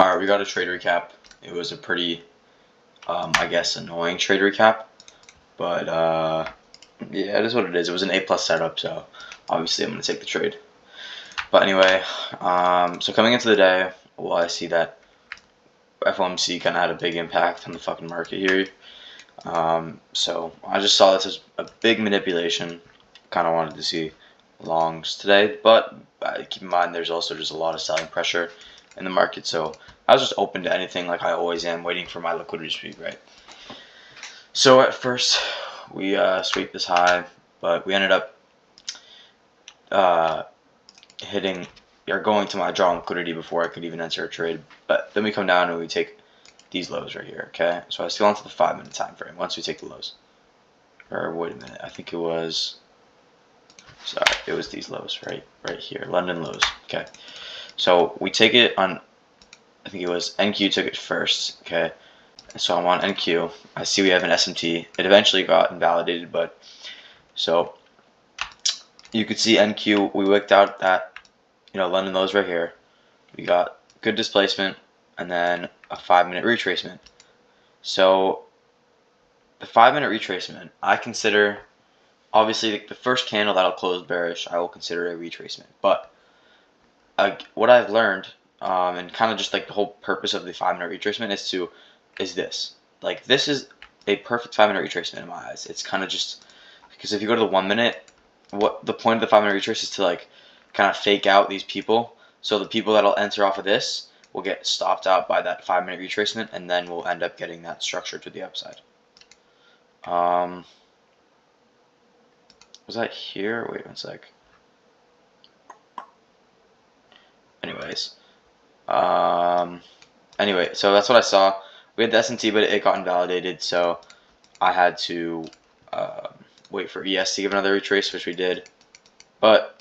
Alright, we got a trade recap. It was a pretty, I guess, annoying trade recap. But, yeah, it is what it is. It was an A-plus setup, so obviously I'm going to take the trade. But anyway, so coming into the day, well, I see that FOMC kind of had a big impact on the fucking market here. So I just saw this as a big manipulation. Kind of wanted to see longs today, but keep in mind there's also just a lot of selling pressure in the market. So I was just open to anything, like I always am, waiting for my liquidity sweep, right? So at first we sweep this high, but we ended up hitting or going to my draw liquidity before I could even enter a trade. But then we come down and we take these lows right here. Okay, so I still onto the 5-minute time frame once we take the lows. Or wait a minute, I think it was. Sorry, it was these lows right here, London lows. Okay, so we take it on. I think it was NQ took it first. Okay, so I'm on NQ. I see we have an SMT. It eventually got invalidated, but so you could see NQ. We wicked out that London lows right here. We got good displacement and then a 5-minute retracement. So the 5-minute retracement, I consider. Obviously, the first candle that'll close bearish, I will consider a retracement. But what I've learned, and kind of just like the whole purpose of the 5-minute retracement is this. Like, this is a perfect 5-minute retracement in my eyes. It's kind of just because if you go to the 1-minute, what the point of the 5-minute retrace is to like kind of fake out these people. So the people that'll enter off of this will get stopped out by that 5-minute retracement, and then we'll end up getting that structure to the upside. Was that here? Wait one sec. Anyways, anyway, so that's what I saw. We had the S&T, but it got invalidated, so I had to wait for ES to give another retrace, which we did. But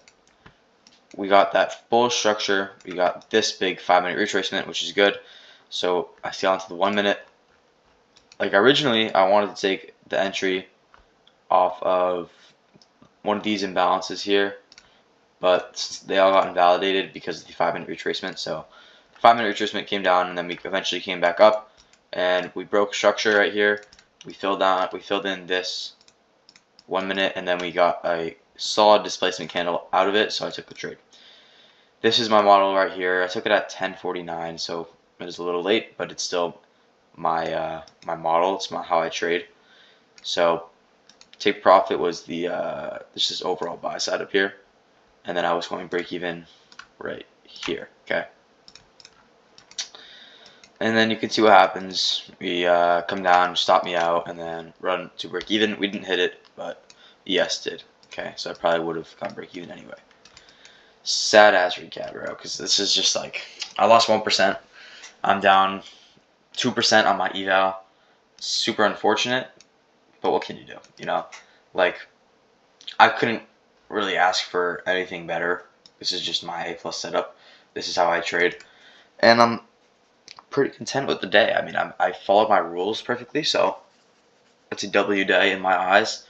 we got that full structure. We got this big 5-minute retracement, which is good. So I see onto the 1-minute. Like, originally, I wanted to take the entry off of one of these imbalances here, but they all got invalidated because of the 5-minute retracement. So the 5-minute retracement came down, and then we eventually came back up, and we broke structure right here. We filled in this 1-minute, and then we got a solid displacement candle out of it. So I took the trade. This is my model right here. I took it at 10:49, so it is a little late, but it's still my my model. It's how I trade. So take profit was the this is overall buy side up here, and then I was going break even right here. Okay, and then you can see what happens. We come down, stop me out, and then run to break even. We didn't hit it, but ES did. Okay, so I probably would have gone break even anyway. Sad ass recap, bro, because this is just like I lost 1%. I'm down 2% on my eval. Super unfortunate, but what can you do? Like, I couldn't really ask for anything better. This is just my A+ setup. This is how I trade, and I'm pretty content with the day. I mean, I followed my rules perfectly, so it's a W day in my eyes.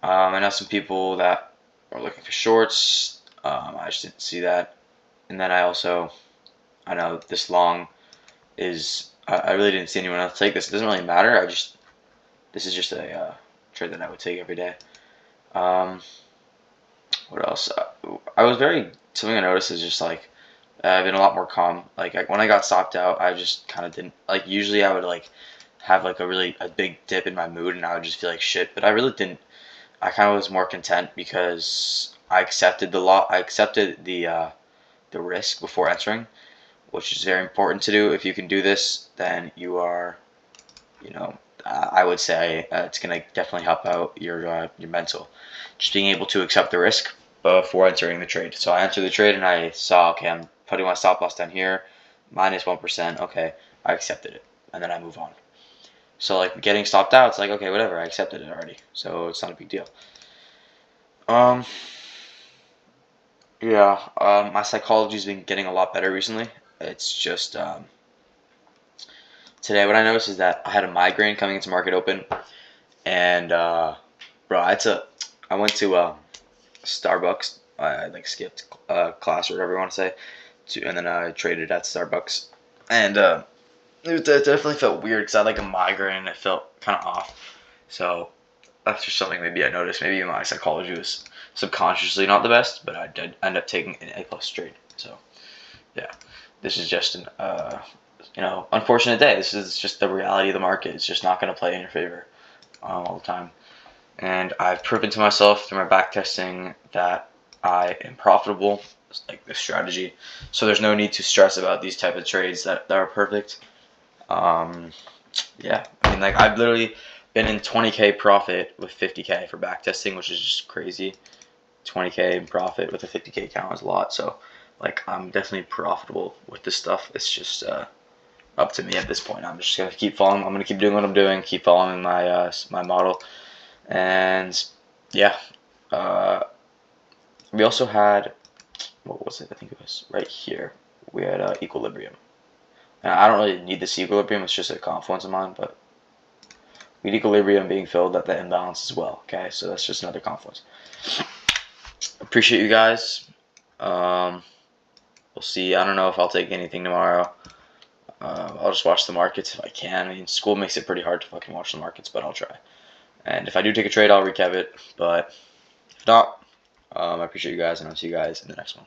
I know some people that are looking for shorts. I just didn't see that, and then I know this long is. I really didn't see anyone else take this. It doesn't really matter. This is just a trade that I would take every day. What else? I was something I noticed is just like I've been a lot more calm. Like when I got stopped out, I just kind of didn't like. Usually I would like have like a big dip in my mood, and I would just feel like shit. But I really didn't. I kind of was more content because I accepted the lot. I accepted the risk before entering, which is very important to do. If you can do this, then you are, I would say it's gonna definitely help out your mental, just being able to accept the risk before entering the trade. So I entered the trade and I saw, okay, I'm putting my stop loss down here, minus 1%. Okay, I accepted it, and then I move on. So like getting stopped out, it's like okay, whatever, I accepted it already, so it's not a big deal. Um, yeah, my psychology's been getting a lot better recently. It's just today what I noticed is that I had a migraine coming into market open, and bro, I went to Starbucks. I like skipped class or whatever you want to say, and then I traded at Starbucks, And it definitely felt weird because I had like a migraine and it felt kind of off. So that's just something maybe I noticed. Maybe my psychology was subconsciously not the best, but I did end up taking an A+ trade. So yeah, this is just an unfortunate day. This is just the reality of the market. It's just not going to play in your favor all the time. And I've proven to myself through my back testing that I am profitable, like this strategy. So there's no need to stress about these type of trades that are perfect. Yeah, I mean, like I've literally been in 20K profit with 50K for back testing, which is just crazy. 20K in profit with a 50K count is a lot. So like I'm definitely profitable with this stuff. It's just up to me at this point. I'm just gonna keep following. I'm gonna keep doing what I'm doing. Keep following my model. And yeah, we also had, what was it? I think it was right here. We had equilibrium. Now, I don't really need this equilibrium. It's just a confluence of mine, but we had equilibrium being filled at the imbalance as well. Okay, so that's just another confluence. Appreciate you guys. We'll see. I don't know if I'll take anything tomorrow. I'll just watch the markets if I can. I mean, school makes it pretty hard to fucking watch the markets, but I'll try. And if I do take a trade, I'll recap it. But if not, I appreciate you guys, and I'll see you guys in the next one.